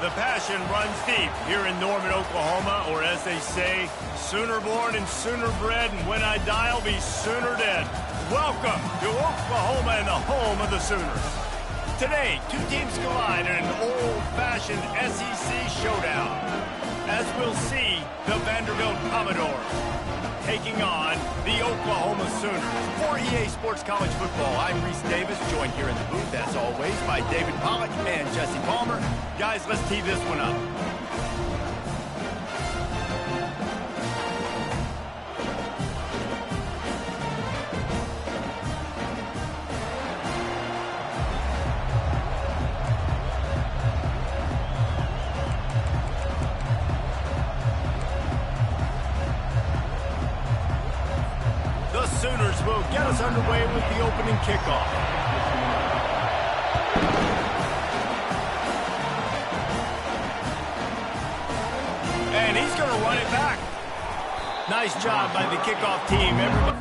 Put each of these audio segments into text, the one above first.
The passion runs deep here in Norman, Oklahoma, or as they say, sooner born and sooner bred, and when I die, I'll be sooner dead. Welcome to Oklahoma and the home of the Sooners. Today, two teams collide in an old-fashioned SEC showdown. As we'll see, the Vanderbilt Commodores taking on the Oklahoma Sooners. For EA Sports College Football, I'm Reese Davis, joined here in the booth, as always, by David Pollack and Jesse Palmer. Guys, let's tee this one up. Sooners will get us underway with the opening kickoff. And he's going to run it back. Nice job by the kickoff team. Everybody.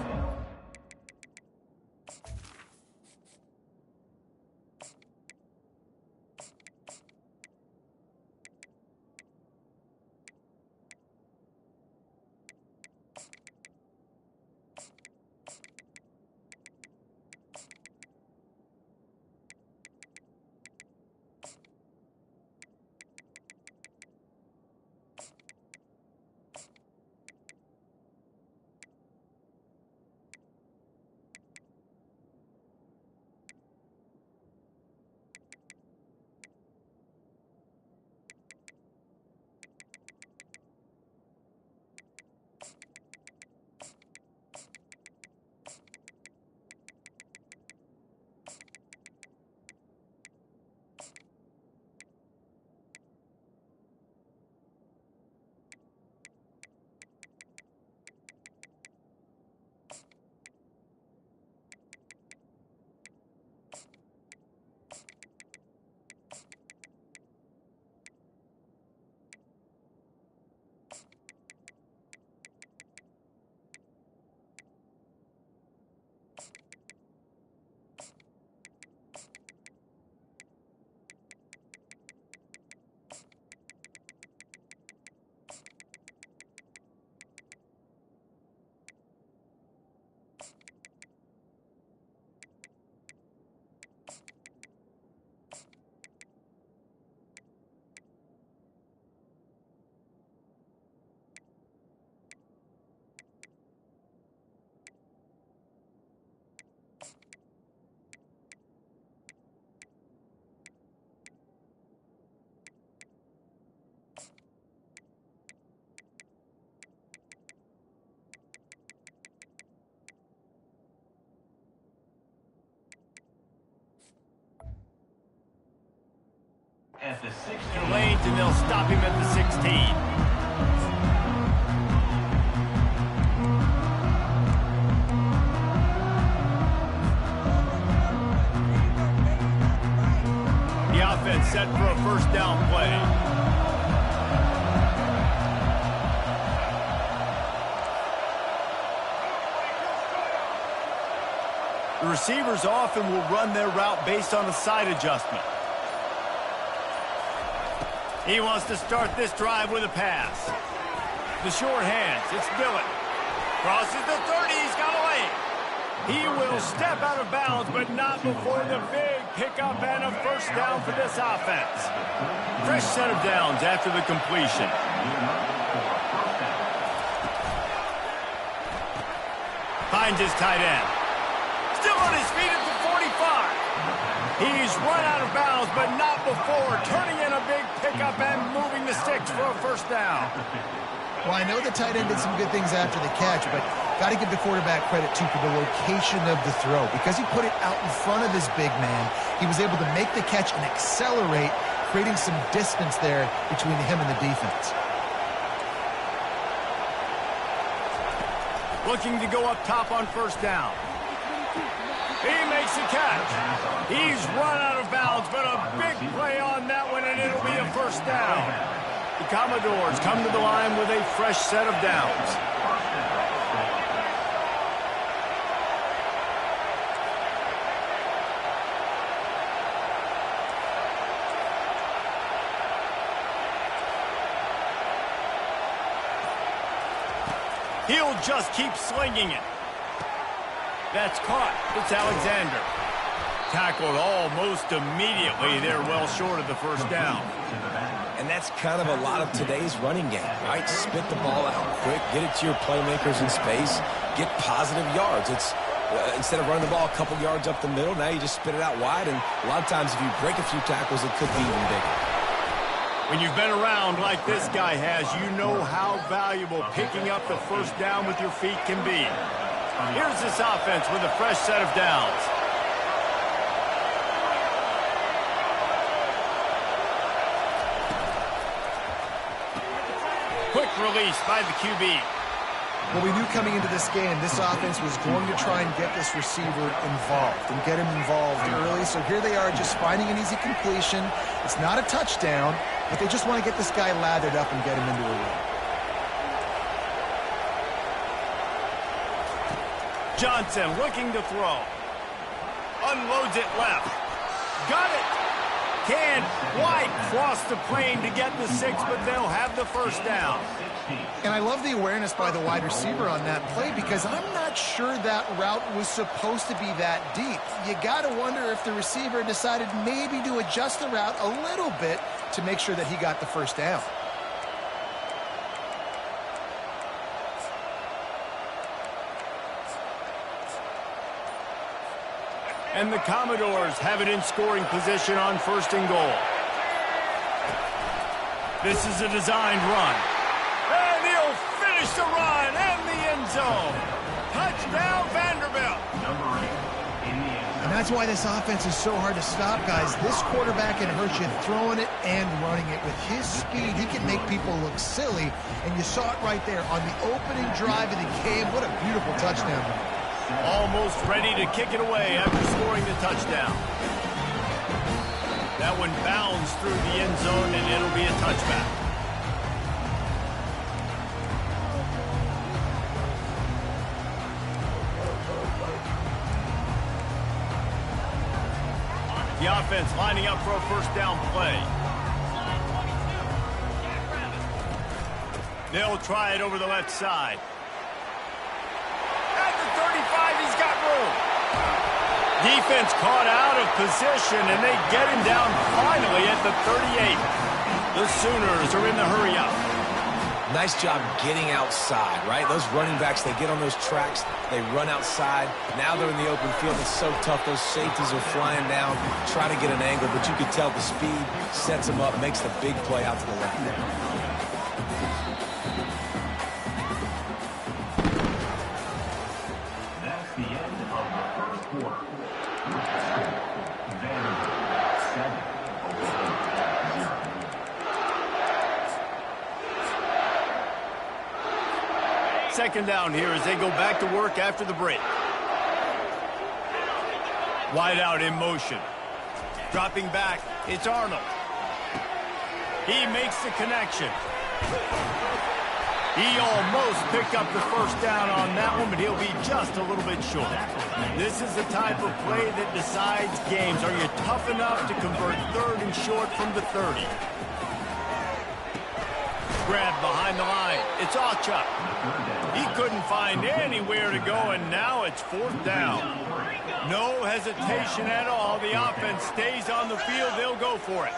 At the 16 lanes, and they'll stop him at the 16. The offense set for a first down play. The receivers often will run their route based on a side adjustment. He wants to start this drive with a pass. The short hands, it's Dillon. Crosses the 30, he's got a lane. He will step out of bounds, but not before the big pickup and a first down for this offense. Fresh set of downs after the completion. Finds his tight end. Still on his feet at the 45. He's run out of bounds, but not before turning in a big pickup and moving the sticks for a first down. Well, I know the tight end did some good things after the catch, but got to give the quarterback credit, too, for the location of the throw. Because he put it out in front of his big man, he was able to make the catch and accelerate, creating some distance there between him and the defense. Looking to go up top on first down. He makes the catch. He's run out of bounds, but a big play on that one, and it'll be a first down. The Commodores come to the line with a fresh set of downs. He'll just keep slinging it. That's caught. It's Alexander. Tackled almost immediately. They're well short of the first down. And that's kind of a lot of today's running game, right? Spit the ball out quick, get it to your playmakers in space, get positive yards. It's instead of running the ball a couple yards up the middle, now you just spit it out wide, and a lot of times if you break a few tackles, it could be even bigger. When you've been around like this guy has, you know how valuable picking up the first down with your feet can be. Here's this offense with a fresh set of downs. Quick release by the QB. Well, we knew coming into this game, this offense was going to try and get this receiver involved and get him involved early. So here they are just finding an easy completion. It's not a touchdown, but they just want to get this guy lathered up and get him into a run. Johnson looking to throw. Unloads it left. Got it. Can White cross the plane to get the 6, but they'll have the first down. And I love the awareness by the wide receiver on that play because I'm not sure that route was supposed to be that deep. You got to wonder if the receiver decided maybe to adjust the route a little bit to make sure that he got the first down. And the Commodores have it in scoring position on 1st and goal. This is a designed run. And he'll finish the run and the end zone. Touchdown, Vanderbilt. And that's why this offense is so hard to stop, guys. This quarterback can hurt you throwing it and running it. With his speed, he can make people look silly. And you saw it right there on the opening drive of the game. What a beautiful touchdown. Almost ready to kick it away after scoring the touchdown. That one bounds through the end zone, and it'll be a touchback. The offense lining up for a first down play. They'll try it over the left side. At the 35, he's got room. Defense caught out of position, and they get him down finally at the 38. The Sooners are in the hurry-up. Nice job getting outside, right? Those running backs, they get on those tracks, they run outside. Now they're in the open field. It's so tough. Those safeties are flying down, try to get an angle, but you can tell the speed sets them up, makes the big play out to the left there. That's the end of the first quarter. Vandy-Rttp 7, Oklahoma 0. Second down here as they go back to work after the break. Wide out in motion. Dropping back, it's Arnold. He makes the connection. He almost picked up the first down on that one, but he'll be just a little bit short. This is the type of play that decides games. Are you tough enough to convert 3rd and short from the 30? Grab behind the line. It's Achuk. He couldn't find anywhere to go, and now it's 4th down. No hesitation at all. The offense stays on the field. They'll go for it.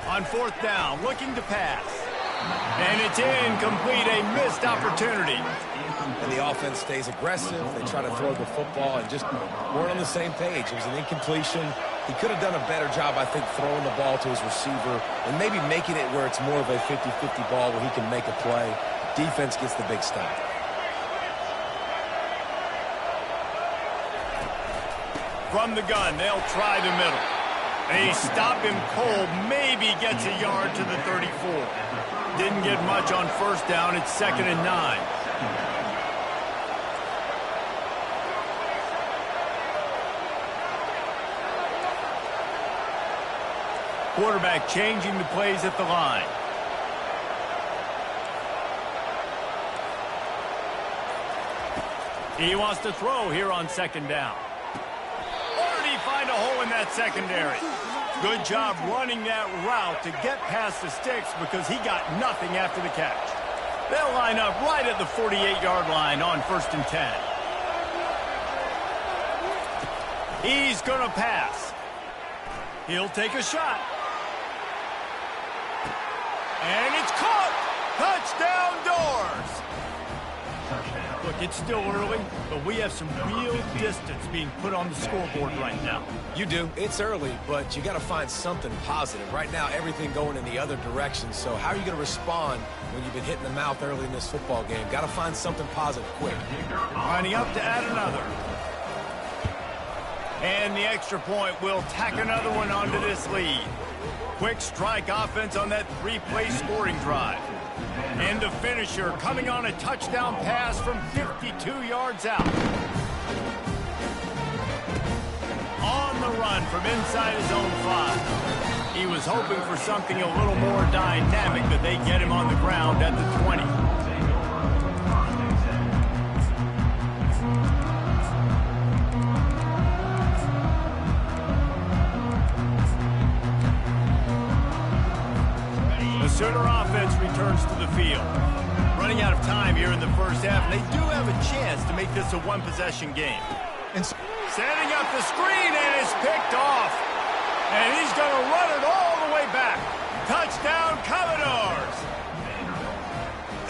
On 4th down, looking to pass. And it's incomplete, a missed opportunity. And the offense stays aggressive. They try to throw the football and just weren't on the same page. It was an incompletion. He could have done a better job, I think, throwing the ball to his receiver and maybe making it where it's more of a 50-50 ball where he can make a play. Defense gets the big stop. From the gun, they'll try the middle. They stop him cold, maybe gets a yard to the 34. Didn't get much on 1st down. It's 2nd and 9. Quarterback changing the plays at the line. He wants to throw here on 2nd down. Or did he find a hole in that secondary? Good job running that route to get past the sticks because he got nothing after the catch. They'll line up right at the 48-yard line on 1st and 10. He's going to pass. He'll take a shot. And it's caught. Touchdown Doors. Look, it's still early, but we have some real distance being put on the scoreboard right now. You do. It's early, but you got to find something positive. Right now, everything going in the other direction. So how are you going to respond when you've been hit in the mouth early in this football game? Got to find something positive quick. Lining up to add another. And the extra point will tack another one onto this lead. Quick strike offense on that 3-play scoring drive. And the finisher coming on a touchdown pass from 52 yards out. On the run from inside his own 5. He was hoping for something a little more dynamic, but they get him on the ground at the 20. Sooner offense returns to the field. Running out of time here in the first half, and they do have a chance to make this a one-possession game. And setting up the screen, and it's picked off. And he's going to run it all the way back. Touchdown, Commodores!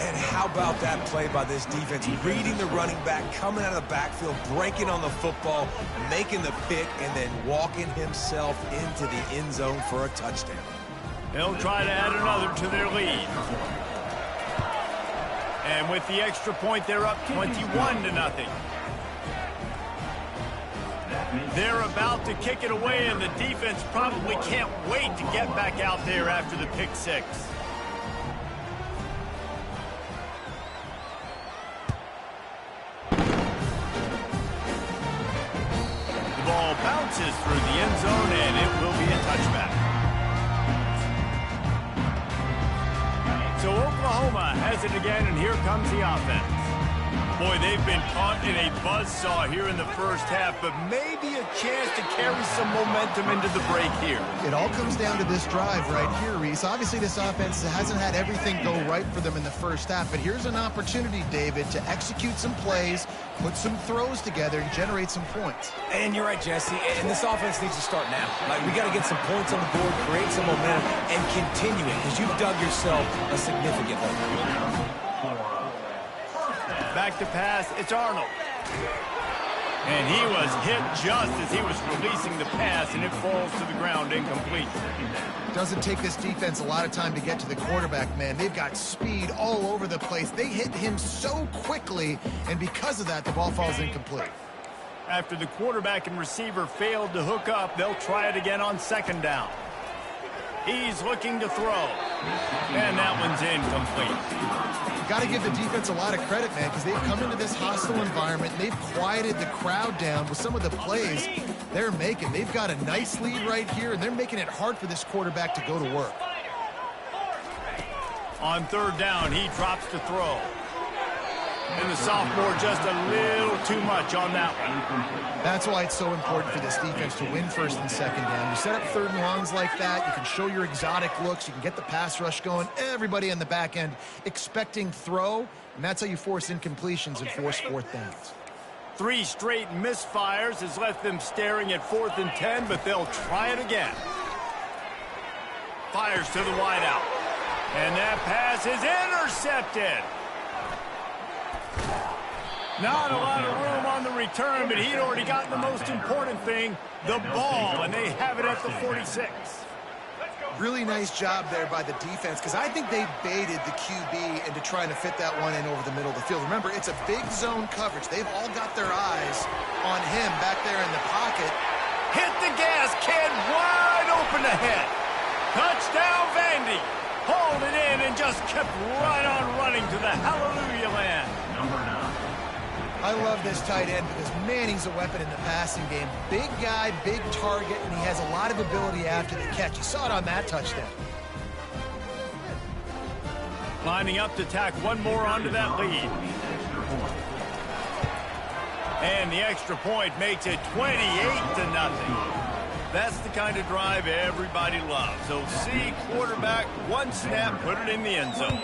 And how about that play by this defense? Reading the running back, coming out of the backfield, breaking on the football, making the pick, and then walking himself into the end zone for a touchdown. They'll try to add another to their lead. And with the extra point, they're up 21-0. They're about to kick it away, and the defense probably can't wait to get back out there after the pick 6. The ball bounces through the end zone, and it will be a touchback. So Oklahoma has it again, and here comes the offense. Boy, they've been caught in a buzzsaw here in the first half, but maybe a chance to carry some momentum into the break here. It all comes down to this drive right here, Reese. Obviously, this offense hasn't had everything go right for them in the first half, but here's an opportunity, David, to execute some plays, put some throws together, and generate some points. And you're right, Jesse, and this offense needs to start now. Like, we got to get some points on the board, create some momentum, and continue it, because you've dug yourself a significant hole. Back to pass, it's Arnold. And he was hit just as he was releasing the pass, and it falls to the ground incomplete. Doesn't take this defense a lot of time to get to the quarterback, man. They've got speed all over the place. They hit him so quickly, and because of that, the ball falls incomplete. After the quarterback and receiver failed to hook up, they'll try it again on 2nd down. He's looking to throw. And that one's incomplete. Got to give the defense a lot of credit, man, because they've come into this hostile environment. They've quieted the crowd down with some of the plays they're making. They've got a nice lead right here, and they're making it hard for this quarterback to go to work. On 3rd down, he drops to throw. And the sophomore just a little too much on that one. That's why it's so important for this defense to win 1st and 2nd down. You set up 3rd and longs like that, you can show your exotic looks, you can get the pass rush going, everybody on the back end expecting throw, and that's how you force incompletions and force 4th downs. 3 straight misfires has left them staring at 4th and 10, but they'll try it again. Fires to the wideout. And that pass is intercepted. Not a lot of room on the return, but he'd already gotten the most important thing, the ball, and they have it at the 46. Really nice job there by the defense, because I think they baited the QB into trying to fit that one in over the middle of the field. Remember, it's a big zone coverage. They've all got their eyes on him back there in the pocket. Hit the gas, kid, wide open ahead. Touchdown, Vandy. Hauled it in and just kept right on running to the hallelujah land. Number 9. I love this tight end because, man, he's a weapon in the passing game. Big guy, big target, and he has a lot of ability after the catch. You saw it on that touchdown. Lining up to tack one more onto that lead. And the extra point makes it 28-0. That's the kind of drive everybody loves. So see quarterback, one snap, put it in the end zone.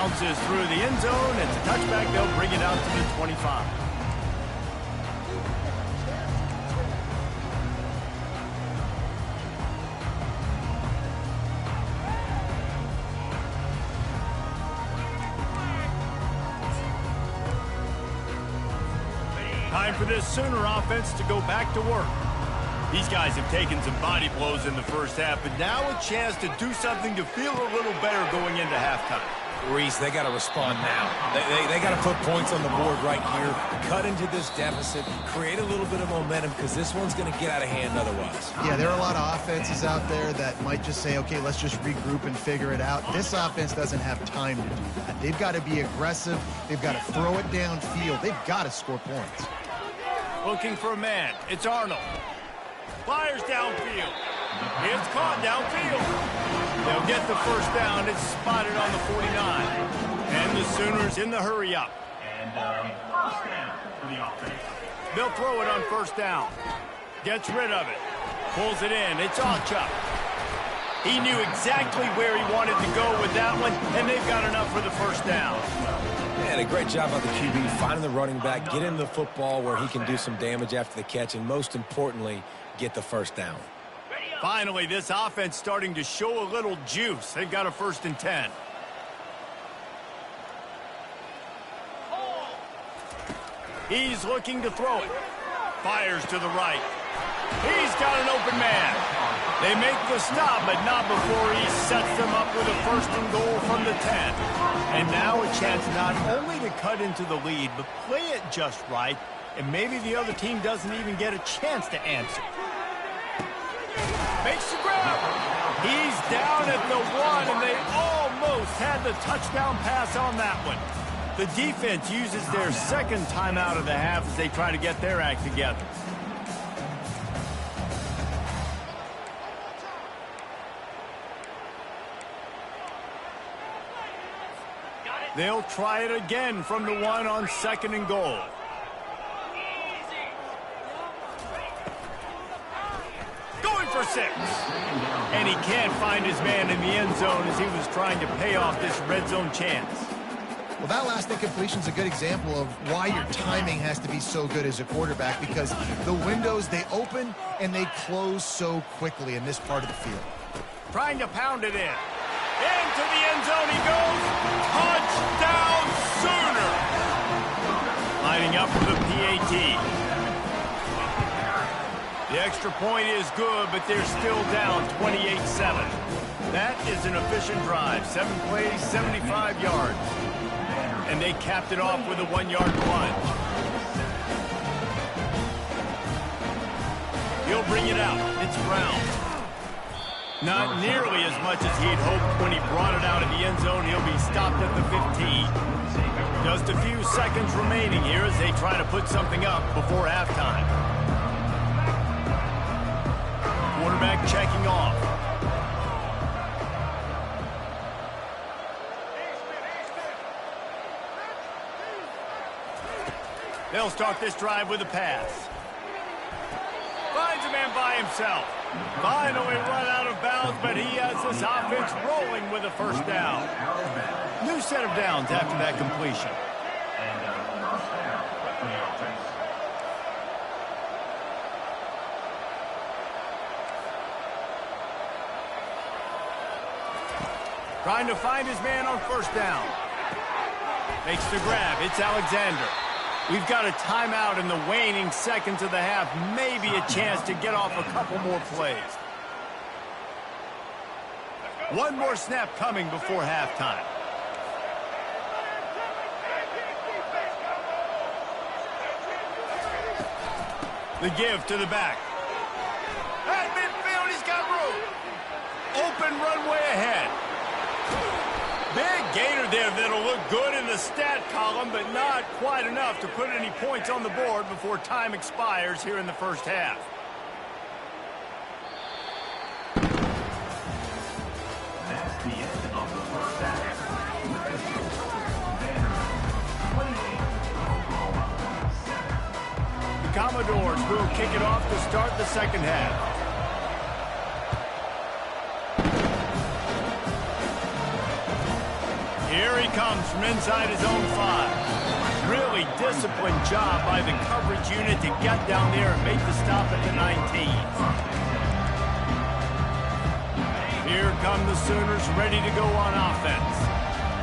Bounces through the end zone. It's a touchback. They'll bring it out to the 25. Time for this Sooner offense to go back to work. These guys have taken some body blows in the first half, but now a chance to do something to feel a little better going into halftime. Reese, they got to respond now. They got to put points on the board right here, cut into this deficit, create a little bit of momentum, because this one's going to get out of hand otherwise. Yeah, there are a lot of offenses out there that might just say, okay, let's just regroup and figure it out. This offense doesn't have time to do that. They've got to be aggressive. They've got to throw it downfield. They've got to score points. Looking for a man. It's Arnold. Fires downfield. It's caught downfield. They'll get the first down. It's spotted on the 49. And the Sooners in the hurry up. And first down for the offense. They'll throw it on first down. Gets rid of it. Pulls it in. It's Ochuk. He knew exactly where he wanted to go with that one, and they've got enough for the first down. And a great job by the QB finding the running back, get him the football where he can do some damage after the catch, and most importantly, get the first down. Finally, this offense starting to show a little juice. They've got a 1st and 10. He's looking to throw it. Fires to the right. He's got an open man. They make the stop, but not before he sets them up with a 1st and goal from the 10. And now a chance not only to cut into the lead, but play it just right, and maybe the other team doesn't even get a chance to answer. Makes the grab. He's down at the 1, and they almost had the touchdown pass on that one. The defense uses their second timeout of the half as they try to get their act together. They'll try it again from the 1 on 2nd and goal. Going for 6. And he can't find his man in the end zone as he was trying to pay off this red zone chance. Well, that last incompletion is a good example of why your timing has to be so good as a quarterback, because the windows, they open and they close so quickly in this part of the field. Trying to pound it in. Into the end zone he goes. Touchdown Sooner. Lining up for the PAT. The extra point is good, but they're still down 28-7. That is an efficient drive. 7 plays, 75 yards. And they capped it off with a 1-yard plunge. He'll bring it out. It's Brown. Not nearly as much as he had hoped when he brought it out of the end zone. He'll be stopped at the 15. Just a few seconds remaining here as they try to put something up before halftime. Quarterback checking off. They'll start this drive with a pass. Finds a man by himself. Finally run out of bounds, but he has this offense rolling with a first down. New set of downs after that completion. And first down for the offense. Trying to find his man on first down. Makes the grab. It's Alexander. We've got a timeout in the waning seconds of the half. Maybe a chance to get off a couple more plays. One more snap coming before halftime. The give to the back. At midfield, he's got room. Open runway ahead. Big gainer there that'll look good in the stat column, but not quite enough to put any points on the board before time expires here in the first half. That's the end of the first half. The Commodores will kick it off to start the second half. Here he comes from inside his own 5. Really disciplined job by the coverage unit to get down there and make the stop at the 19. Here come the Sooners ready to go on offense.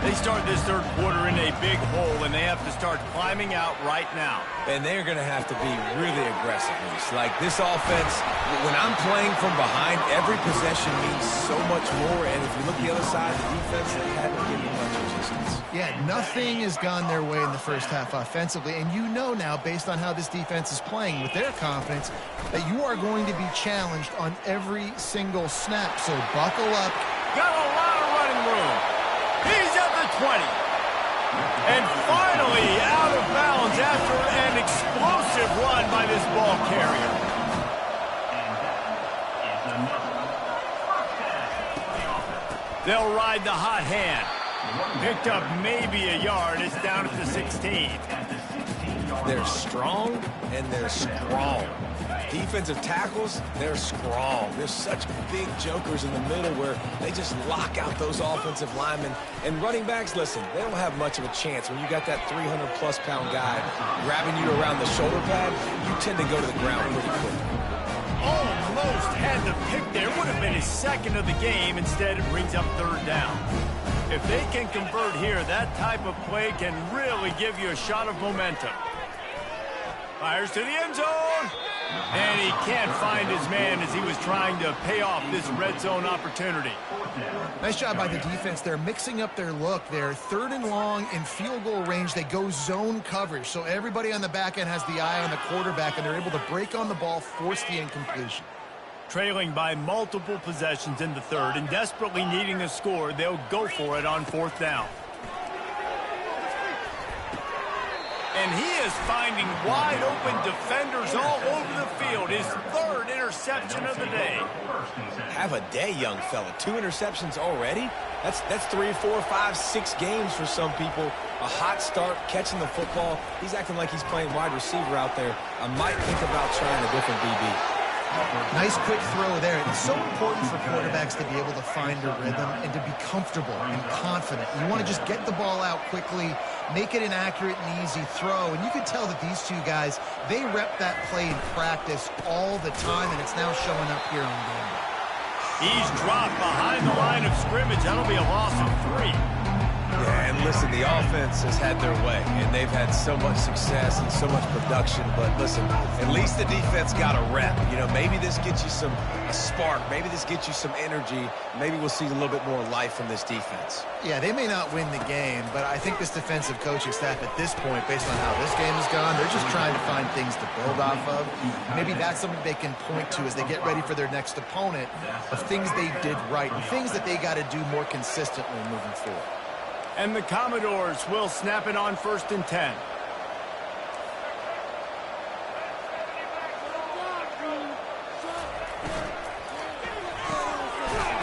They start this third quarter in a big hole, and they have to start climbing out right now. And they're going to have to be really aggressive. Like this offense, when I'm playing from behind, every possession means so much more. And if you look the other side of the defense, they haven't given much resistance. Yeah, nothing has gone their way in the first half offensively. And you know now, based on how this defense is playing with their confidence, that you are going to be challenged on every single snap. So buckle up. Got a lot of running room. He's at the 20. And finally out of bounds after an explosive run by this ball carrier. They'll ride the hot hand. Picked up maybe a yard. It's down at the 16. They're strong and they're strong. Defensive tackles, they're strong. There's such big jokers in the middle where they just lock out those offensive linemen. And running backs, listen, they don't have much of a chance. When you got that 300-plus pound guy grabbing you around the shoulder pad, you tend to go to the ground pretty quick. Almost had the pick there. Would have been his second of the game. Instead, it brings up third down. If they can convert here, that type of play can really give you a shot of momentum. Fires to the end zone. And he can't find his man as he was trying to pay off this red zone opportunity. Nice job by the defense. They're mixing up their look. They're third and long in field goal range. They go zone coverage. So everybody on the back end has the eye on the quarterback, and they're able to break on the ball, force the incompletion. Trailing by multiple possessions in the third and desperately needing a score, they'll go for it on fourth down. And he is finding wide open defenders all over the field. His third interception of the day. Have a day, young fella. 2 interceptions already? That's 3, 4, 5, 6 games for some people. A hot start, catching the football. He's acting like he's playing wide receiver out there. I might think about trying a different DB. Nice quick throw there. It's so important for quarterbacks to be able to find a rhythm and to be comfortable and confident. You want to just get the ball out quickly, make it an accurate and easy throw. And you can tell that these two guys, they rep that play in practice all the time, and it's now showing up here on game day. He's dropped behind the line of scrimmage. That'll be a loss of 3. Yeah, and listen, the offense has had their way, and they've had so much success and so much production. But listen, at least the defense got a rep. You know, maybe this gets you a spark. Maybe this gets you some energy. Maybe we'll see a little bit more life from this defense. Yeah, they may not win the game, but I think this defensive coaching staff at this point, based on how this game has gone, they're just trying to find things to build off of. Maybe that's something they can point to as they get ready for their next opponent of things they did right and things that they got to do more consistently moving forward. And the Commodores will snap it on 1st and 10.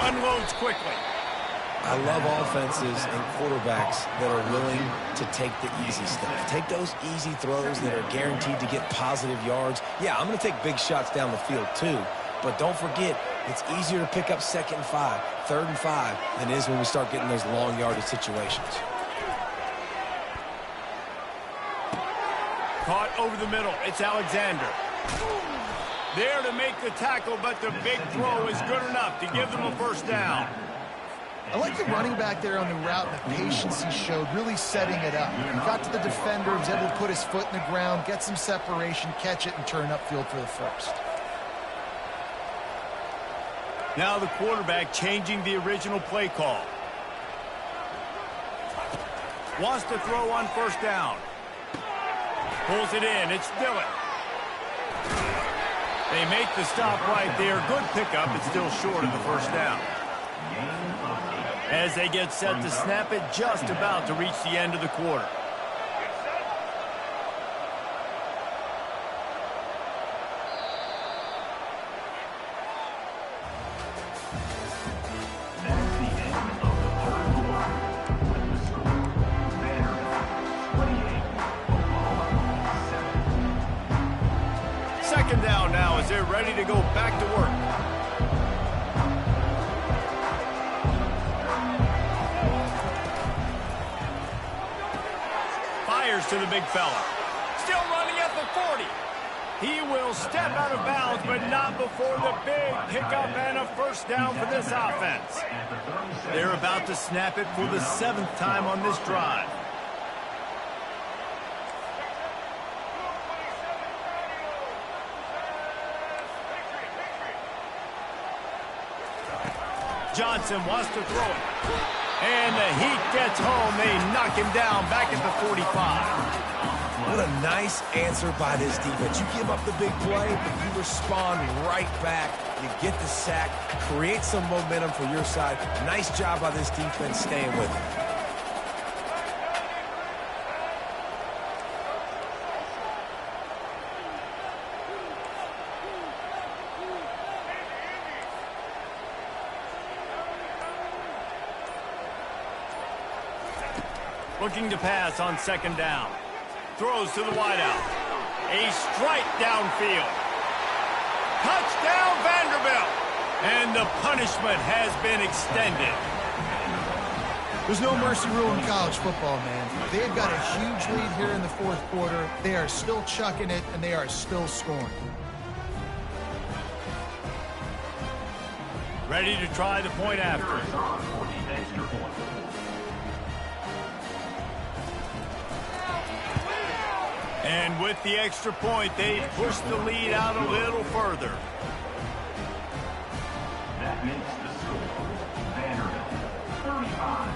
Unloads quickly. I love offenses and quarterbacks that are willing to take the easy stuff. Take those easy throws that are guaranteed to get positive yards. Yeah, I'm going to take big shots down the field too. But don't forget, it's easier to pick up 2nd and 5, 3rd and 5 than it is when we start getting those long yardage situations. Caught over the middle. It's Alexander. There to make the tackle, but the big throw is good enough to give them a 1st down. I like the running back there on the route and the patience he showed, really setting it up. He got to the defender, was able to put his foot in the ground, get some separation, catch it, and turn upfield for the 1st. Now the quarterback changing the original play call. Wants to throw on 1st down. Pulls it in. It's Dillon. They make the stop right there. Good pickup. It's still short of the 1st down. As they get set to snap it, just about to reach the end of the quarter. Second down now as they're ready to go back to work. fires to the big fella. Still running at the 40. He will step out of bounds, but not before the big pickup and a first down for this offense. They're about to snap it for the 7th time on this drive. Johnson wants to throw it. And the heat gets home. They knock him down back at the 45. What a nice answer by this defense. You give up the big play, you respond right back. You get the sack, create some momentum for your side. Nice job by this defense staying with it. Looking to pass on 2nd down. Throws to the wideout. A strike downfield. Touchdown, Vanderbilt. And the punishment has been extended. There's no mercy rule in college football, man. They've got a huge lead here in the 4th quarter. They are still chucking it, and they are still scoring. Ready to try the point after. And with the extra point, they've pushed the lead out a little further. That makes the score Vanderbilt 35,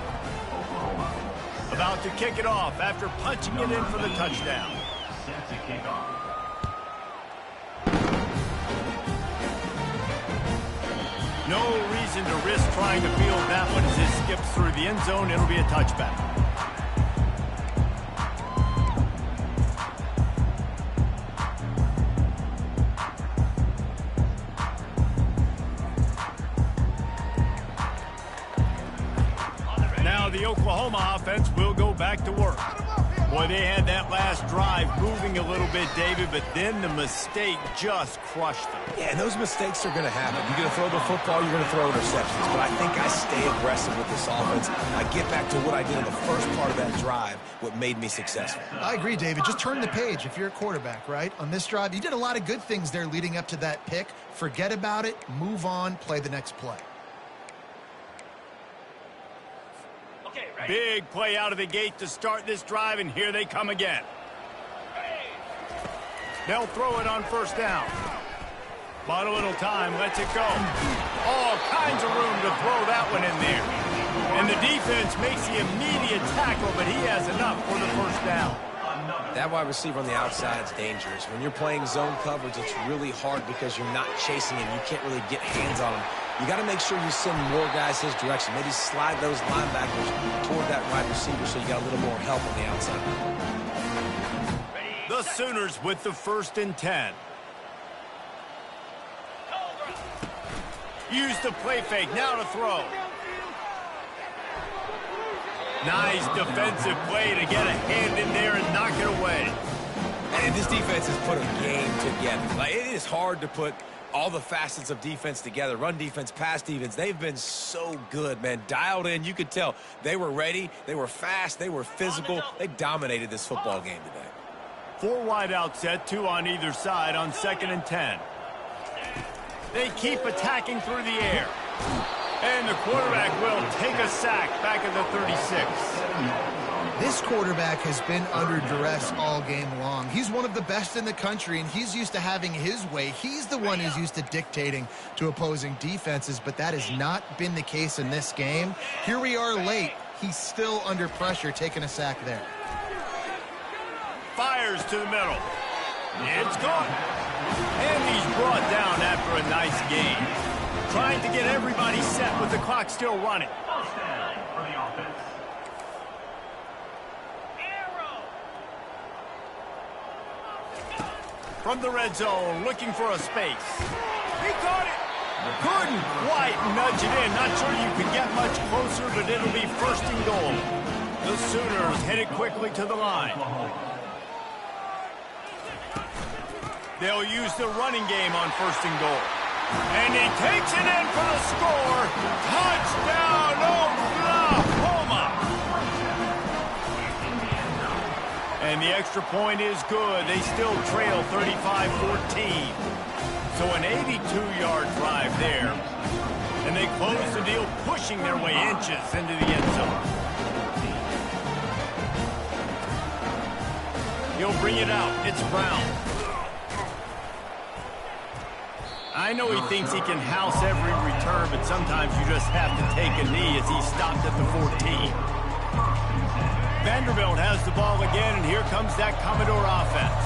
Oklahoma. About to kick it off after punching it in for the touchdown. Set to kick off. No reason to risk trying to field that one as it skips through the end zone. It'll be a touchback. Now the Oklahoma offense will go back to work. Boy, they had that last drive moving a little bit, David, but then the mistake just crushed them. Yeah, and those mistakes are going to happen. You're going to throw the football, you're going to throw interceptions. But I think I stay aggressive with this offense. I get back to what I did in the first part of that drive, what made me successful. I agree, David. Just turn the page if you're a quarterback, right? On this drive, you did a lot of good things there leading up to that pick. Forget about it, move on, play the next play. Big play out of the gate to start this drive, and here they come again. They'll throw it on 1st down. But a little time, lets it go. All kinds of room to throw that one in there. And the defense makes the immediate tackle, but he has enough for the 1st down. That wide receiver on the outside is dangerous. When you're playing zone coverage, it's really hard because you're not chasing him. You can't really get hands on him. You got to make sure you send more guys his direction. Maybe slide those linebackers toward that wide receiver so you got a little more help on the outside. The Sooners with the 1st and 10. Use the play fake. Now to throw. Nice defensive play to get a hand in there and knock it away. And this defense has put a game together. Like, it is hard to put all the facets of defense together. Run defense, pass defense. They've been so good, man. Dialed in. You could tell they were ready. They were fast. They were physical. They dominated this football game today. 4 wide out set, 2 on either side on 2nd and 10. They keep attacking through the air. And the quarterback will take a sack back at the 36. This quarterback has been under duress all game long. He's one of the best in the country, and he's used to having his way. He's the one who's used to dictating to opposing defenses, but that has not been the case in this game. Here we are late. He's still under pressure, taking a sack there. Fires to the middle. It's caught. And he's brought down after a nice game. Trying to get everybody set with the clock still running. First down for the offense. From the red zone, looking for a space. He caught it. Couldn't quite nudge it in. Not sure you could get much closer, but it'll be 1st and goal. The Sooners headed quickly to the line. They'll use the running game on 1st and goal. And he takes it in for the score. Touchdown, Oklahoma! And the extra point is good. They still trail 35-14. So an 82-yard drive there. And they close the deal, pushing their way inches into the end zone. He'll bring it out. It's Brown. I know he thinks he can house every return, but sometimes you just have to take a knee as he stopped at the 14. Vanderbilt has the ball again, and here comes that Commodore offense.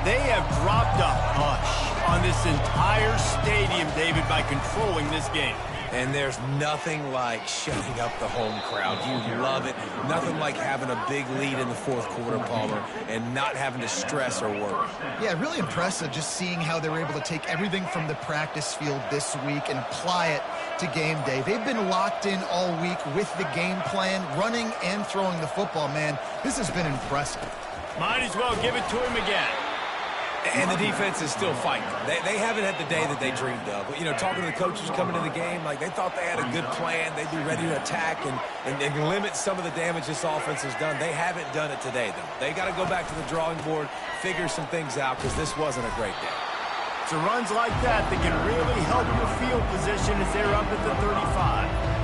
They have dropped a hush on this entire stadium, David, by controlling this game. And there's nothing like shutting up the home crowd. You love it. Nothing like having a big lead in the fourth quarter, Palmer, and not having to stress or worry. Yeah, really impressive just seeing how they were able to take everything from the practice field this week and apply it to game day. They've been locked in all week with the game plan, running and throwing the football. Man, this has been impressive. Might as well give it to him again. And the defense is still fighting. They haven't had the day that they dreamed of. You know, talking to the coaches coming into the game, like they thought they had a good plan. They'd be ready to attack and limit some of the damage this offense has done. They haven't done it today, though. They got to go back to the drawing board, figure some things out, because this wasn't a great day. It's runs like that that can really help your field position as they're up at the 35.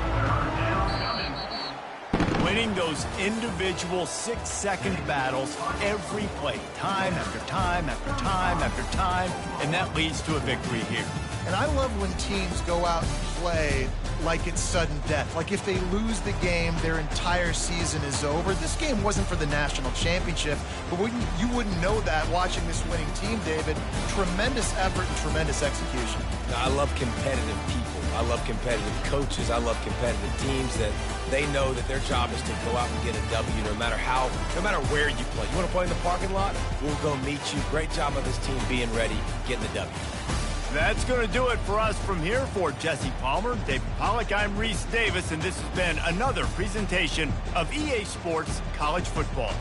Winning those individual 6-second battles every play, time after time after time after time, and that leads to a victory here. And I love when teams go out and play like it's sudden death. Like if they lose the game, their entire season is over. This game wasn't for the national championship, but you wouldn't know that watching this winning team, David. Tremendous effort and tremendous execution. Now, I love competitive people. I love competitive coaches. I love competitive teams that they know that their job is to go out and get a W no matter where you play. You want to play in the parking lot? We'll go meet you. Great job of this team being ready, getting the W. That's going to do it for us from here. For Jesse Palmer, David Pollack, I'm Reese Davis, and this has been another presentation of EA Sports College Football.